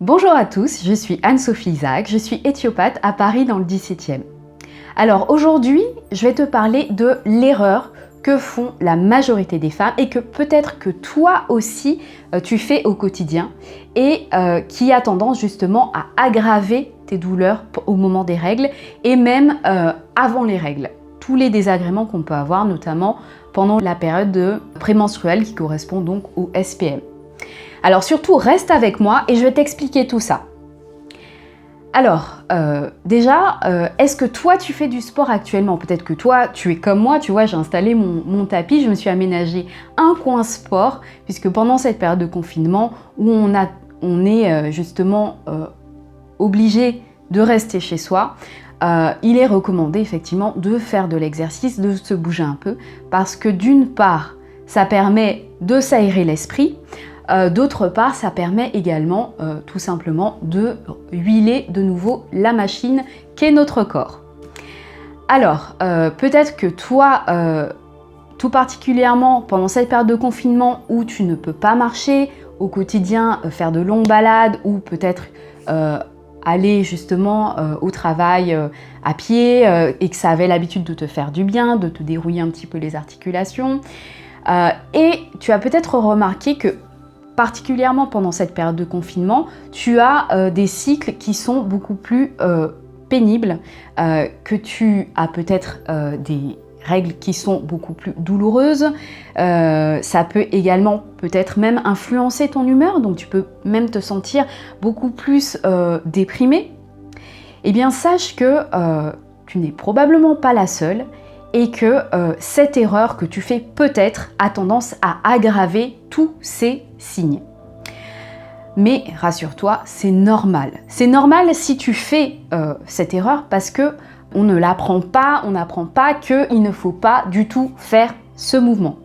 Bonjour à tous, je suis Anne-Sophie Isaac, je suis éthiopathe à Paris dans le 17e. Alors aujourd'hui, je vais te parler de l'erreur que font la majorité des femmes et que peut-être que toi aussi tu fais au quotidien et qui a tendance justement à aggraver tes douleurs au moment des règles et même avant les règles. Tous les désagréments qu'on peut avoir, notamment pendant la période prémenstruelle qui correspond donc au SPM. Alors surtout, reste avec moi et je vais t'expliquer tout ça. Alors, déjà, est-ce que toi tu fais du sport actuellement? Peut-être que toi tu es comme moi, tu vois, j'ai installé mon tapis, je me suis aménagé un coin sport, puisque pendant cette période de confinement où on est justement obligé de rester chez soi, il est recommandé effectivement de faire de l'exercice, de se bouger un peu, parce que d'une part, ça permet de s'aérer l'esprit, d'autre part, ça permet également tout simplement de huiler de nouveau la machine qu'est notre corps. Alors, peut-être que toi, tout particulièrement pendant cette période de confinement où tu ne peux pas marcher au quotidien, faire de longues balades ou peut-être aller justement au travail à pied et que ça avait l'habitude de te faire du bien, de te dérouiller un petit peu les articulations. Et tu as peut-être remarqué que particulièrement pendant cette période de confinement, tu as des cycles qui sont beaucoup plus pénibles, que tu as peut-être des règles qui sont beaucoup plus douloureuses. Ça peut également peut-être même influencer ton humeur, donc tu peux même te sentir beaucoup plus déprimé. Eh bien, sache que tu n'es probablement pas la seule et que cette erreur que tu fais peut-être a tendance à aggraver tous ces signes. Mais rassure-toi, c'est normal. C'est normal si tu fais cette erreur parce que on ne l'apprend pas, on n'apprend pas qu'il ne faut pas du tout faire ce mouvement.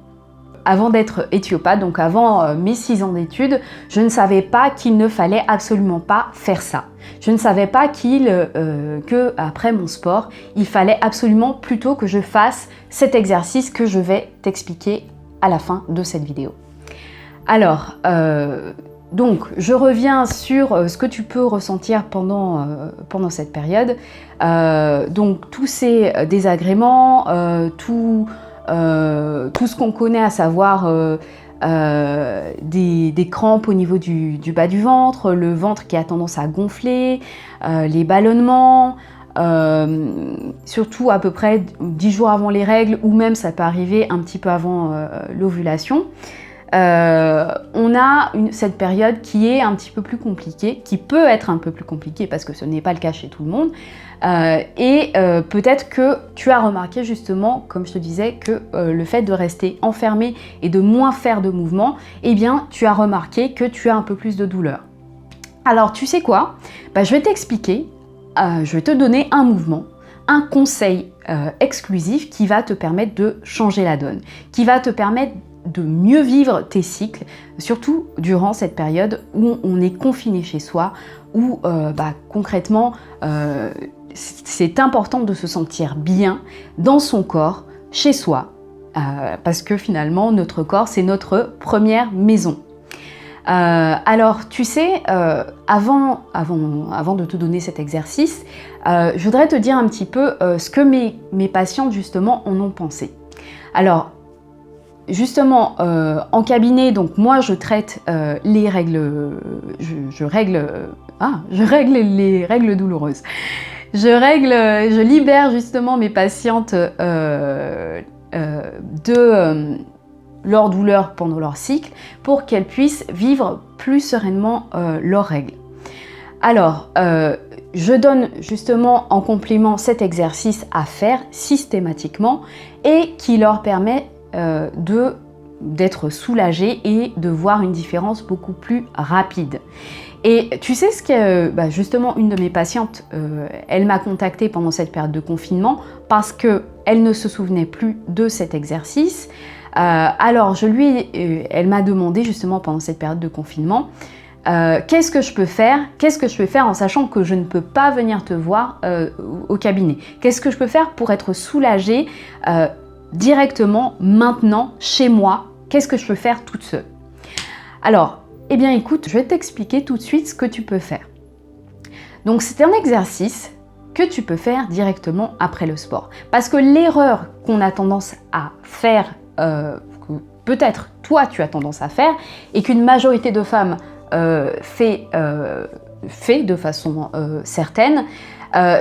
Avant d'être éthiopathe, donc avant mes 6 ans d'études, je ne savais pas qu'il ne fallait absolument pas faire ça. Je ne savais pas que après mon sport, il fallait absolument plutôt que je fasse cet exercice que je vais t'expliquer à la fin de cette vidéo. Alors, donc je reviens sur ce que tu peux ressentir pendant cette période. Donc tous ces désagréments, tout ce qu'on connaît, à savoir des crampes au niveau du bas du ventre, le ventre qui a tendance à gonfler, les ballonnements, surtout à peu près 10 jours avant les règles, ou même ça peut arriver un petit peu avant l'ovulation. On a cette période qui est un petit peu plus compliquée, qui peut être un peu plus compliquée parce que ce n'est pas le cas chez tout le monde. Peut-être que tu as remarqué justement, comme je te disais, que le fait de rester enfermé et de moins faire de mouvements, eh bien tu as remarqué que tu as un peu plus de douleur. Alors tu sais quoi? Je vais t'expliquer, je vais te donner un mouvement, un conseil exclusif qui va te permettre de changer la donne, qui va te permettre de mieux vivre tes cycles, surtout durant cette période où on est confiné chez soi, où concrètement c'est important de se sentir bien dans son corps, chez soi, parce que finalement notre corps c'est notre première maison. Alors tu sais, avant de te donner cet exercice, je voudrais te dire un petit peu ce que mes patientes justement en ont pensé. Alors justement, en cabinet, donc moi je traite les règles, je règle les règles douloureuses. Je libère justement mes patientes de leur douleur pendant leur cycle pour qu'elles puissent vivre plus sereinement leurs règles. Alors, je donne justement en complément cet exercice à faire systématiquement et qui leur permet d'être soulagée et de voir une différence beaucoup plus rapide. Et tu sais ce que justement une de mes patientes, elle m'a contactée pendant cette période de confinement parce qu'elle ne se souvenait plus de cet exercice. Alors elle m'a demandé justement pendant cette période de confinement, qu'est-ce que je peux faire en sachant que je ne peux pas venir te voir au cabinet? Qu'est-ce que je peux faire pour être soulagée directement, maintenant, chez moi? Qu'est-ce que je peux faire toute seule? Alors, Eh bien écoute, je vais t'expliquer tout de suite ce que tu peux faire. Donc c'est un exercice que tu peux faire directement après le sport. Parce que l'erreur qu'on a tendance à faire, que peut-être toi tu as tendance à faire, et qu'une majorité de femmes fait de façon certaine,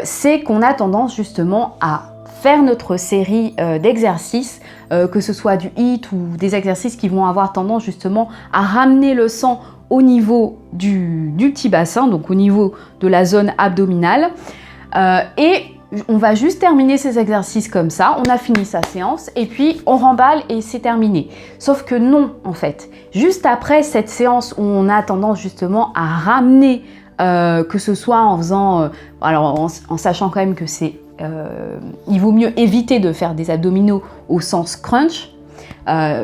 c'est qu'on a tendance justement à faire notre série d'exercices, que ce soit du HIIT ou des exercices qui vont avoir tendance justement à ramener le sang au niveau du petit bassin, donc au niveau de la zone abdominale. Et on va juste terminer ces exercices comme ça, on a fini sa séance et puis on remballe et c'est terminé. Sauf que non, en fait. Juste après cette séance où on a tendance justement à ramener, que ce soit en faisant, en sachant quand même que c'est, il vaut mieux éviter de faire des abdominaux au sens crunch,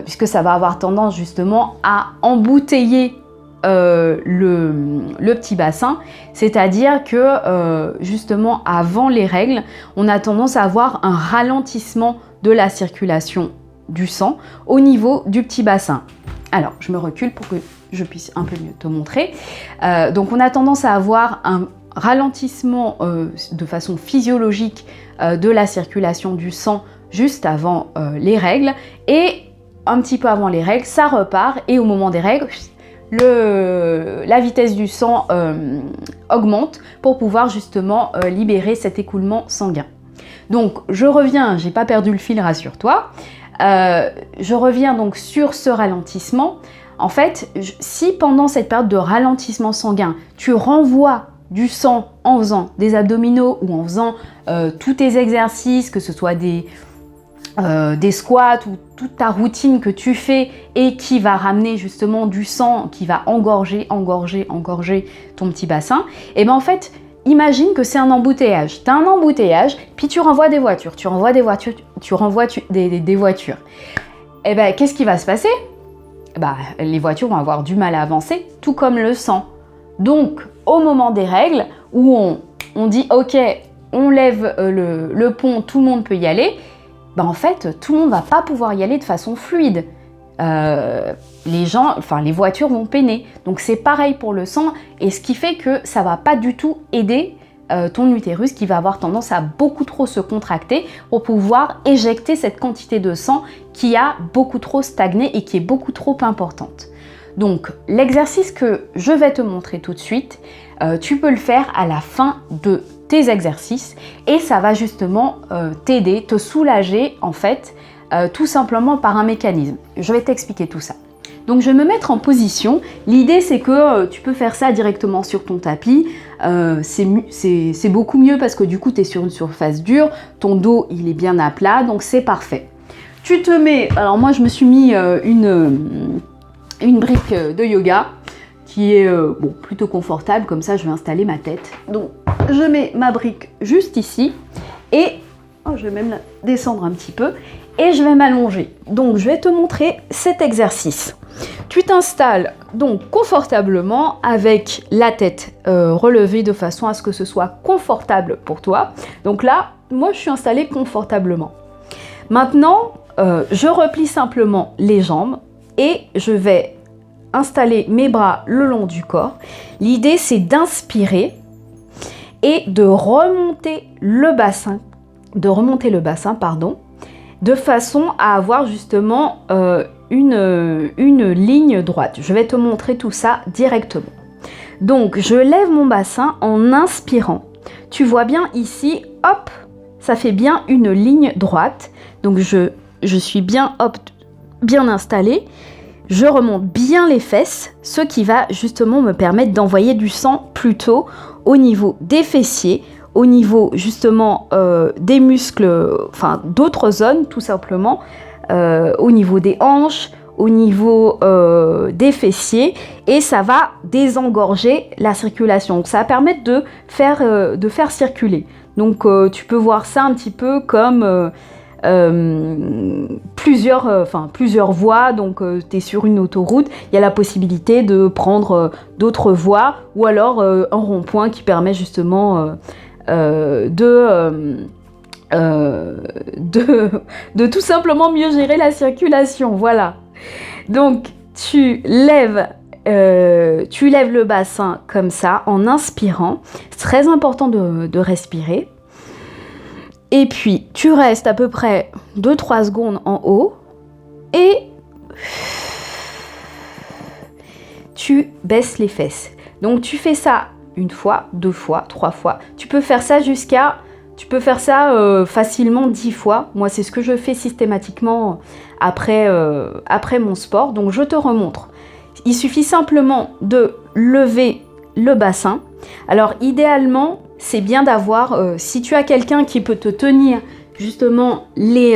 puisque ça va avoir tendance justement à embouteiller le petit bassin, c'est-à-dire que justement avant les règles, on a tendance à avoir un ralentissement de la circulation du sang au niveau du petit bassin. Alors, je me recule pour que je puisse un peu mieux te montrer. Donc, on a tendance à avoir un ralentissement de façon physiologique de la circulation du sang juste avant les règles, et un petit peu avant les règles, ça repart, et au moment des règles, la vitesse du sang augmente pour pouvoir justement libérer cet écoulement sanguin. Donc je reviens, j'ai pas perdu le fil, rassure-toi, je reviens donc sur ce ralentissement. En fait, si pendant cette période de ralentissement sanguin, tu renvoies du sang en faisant des abdominaux ou en faisant tous tes exercices, que ce soit des squats ou toute ta routine que tu fais et qui va ramener justement du sang, qui va engorger ton petit bassin, et bien en fait, imagine que c'est un embouteillage. Tu as un embouteillage, puis tu renvoies des voitures. Et bien, qu'est-ce qui va se passer? Les voitures vont avoir du mal à avancer, tout comme le sang. Donc, au moment des règles, où on dit « Ok, on lève le pont, tout le monde peut y aller », en fait, tout le monde ne va pas pouvoir y aller de façon fluide. Les voitures vont peiner. Donc c'est pareil pour le sang, et ce qui fait que ça ne va pas du tout aider ton utérus, qui va avoir tendance à beaucoup trop se contracter pour pouvoir éjecter cette quantité de sang qui a beaucoup trop stagné et qui est beaucoup trop importante. Donc l'exercice que je vais te montrer tout de suite, tu peux le faire à la fin de tes exercices, et ça va justement t'aider, te soulager en fait, tout simplement par un mécanisme. Je vais t'expliquer tout ça. Donc je vais me mettre en position. L'idée c'est que tu peux faire ça directement sur ton tapis. C'est beaucoup mieux parce que du coup tu es sur une surface dure, ton dos il est bien à plat, donc c'est parfait. Tu te mets, alors moi je me suis mis une brique de yoga qui est plutôt confortable, comme ça je vais installer ma tête. Donc je mets ma brique juste ici et je vais même la descendre un petit peu et je vais m'allonger. Donc je vais te montrer cet exercice. Tu t'installes donc confortablement avec la tête relevée de façon à ce que ce soit confortable pour toi. Donc là, moi je suis installée confortablement. Maintenant, je replie simplement les jambes et je vais installer mes bras le long du corps. L'idée c'est d'inspirer et de remonter le bassin, de façon à avoir justement une ligne droite. Je vais te montrer tout ça directement. Donc je lève mon bassin en inspirant. Tu vois bien ici, hop, ça fait bien une ligne droite. Donc je suis bien installée. Je remonte bien les fesses, ce qui va justement me permettre d'envoyer du sang plutôt au niveau des fessiers, au niveau justement des muscles, enfin d'autres zones tout simplement, au niveau des hanches, au niveau des fessiers, et ça va désengorger la circulation. Donc ça va permettre de faire circuler. Donc tu peux voir ça un petit peu comme plusieurs voies. Donc tu es sur une autoroute, il y a la possibilité de prendre d'autres voies, ou alors un rond-point qui permet justement de tout simplement mieux gérer la circulation. Voilà. Donc tu lèves tu lèves le bassin comme ça en inspirant. C'est très important de respirer. Et puis tu restes à peu près 2-3 secondes en haut et tu baisses les fesses. Donc tu fais ça 1 fois, 2 fois, 3 fois. Tu peux faire ça facilement 10 fois. Moi, c'est ce que je fais systématiquement après mon sport. Donc je te remontre. Il suffit simplement de lever le bassin. Alors idéalement, c'est bien d'avoir, si tu as quelqu'un qui peut te tenir justement les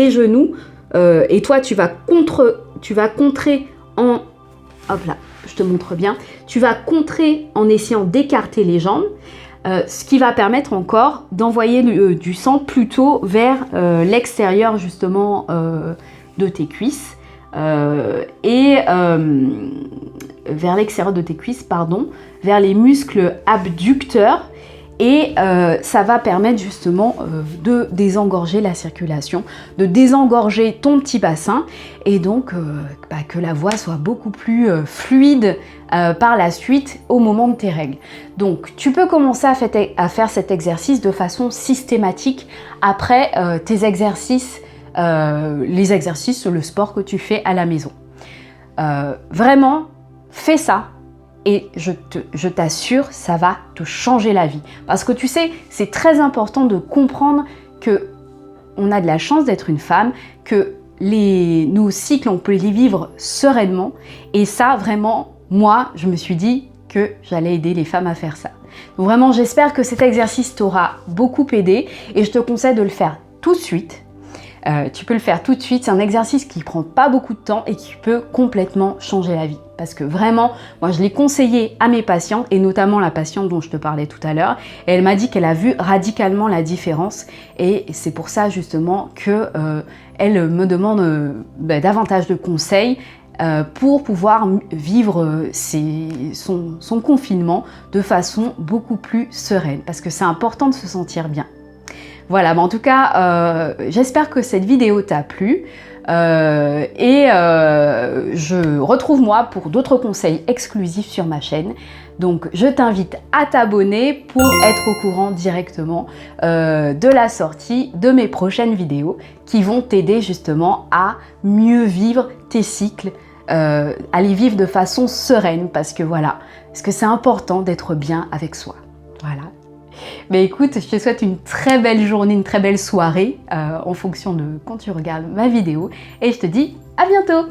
genoux, et toi tu vas contrer en... Hop là, je te montre bien. Tu vas contrer en essayant d'écarter les jambes, ce qui va permettre encore d'envoyer du sang plutôt vers l'extérieur justement de tes cuisses. Vers l'extérieur de tes cuisses, pardon, vers les muscles abducteurs. Et ça va permettre justement de désengorger la circulation, de désengorger ton petit bassin et donc que la voie soit beaucoup plus fluide par la suite au moment de tes règles. Donc tu peux commencer à faire cet exercice de façon systématique après tes exercices, les exercices, le sport que tu fais à la maison. Vraiment, fais ça. Et je t'assure, ça va te changer la vie. Parce que tu sais, c'est très important de comprendre que on a de la chance d'être une femme, que nos cycles, on peut les vivre sereinement. Et ça, vraiment, moi, je me suis dit que j'allais aider les femmes à faire ça. Donc vraiment, j'espère que cet exercice t'aura beaucoup aidé et je te conseille de le faire tout de suite. Tu peux le faire tout de suite, c'est un exercice qui ne prend pas beaucoup de temps et qui peut complètement changer la vie. Parce que vraiment, moi je l'ai conseillé à mes patientes et notamment la patiente dont je te parlais tout à l'heure. Et elle m'a dit qu'elle a vu radicalement la différence et c'est pour ça justement qu'elle me demande davantage de conseils pour pouvoir vivre son confinement de façon beaucoup plus sereine. Parce que c'est important de se sentir bien. Voilà, mais en tout cas, j'espère que cette vidéo t'a plu je retrouve moi pour d'autres conseils exclusifs sur ma chaîne. Donc je t'invite à t'abonner pour être au courant directement de la sortie de mes prochaines vidéos qui vont t'aider justement à mieux vivre tes cycles, à les vivre de façon sereine parce que c'est important d'être bien avec soi. Voilà. Mais écoute, je te souhaite une très belle journée, une très belle soirée en fonction de quand tu regardes ma vidéo et je te dis à bientôt!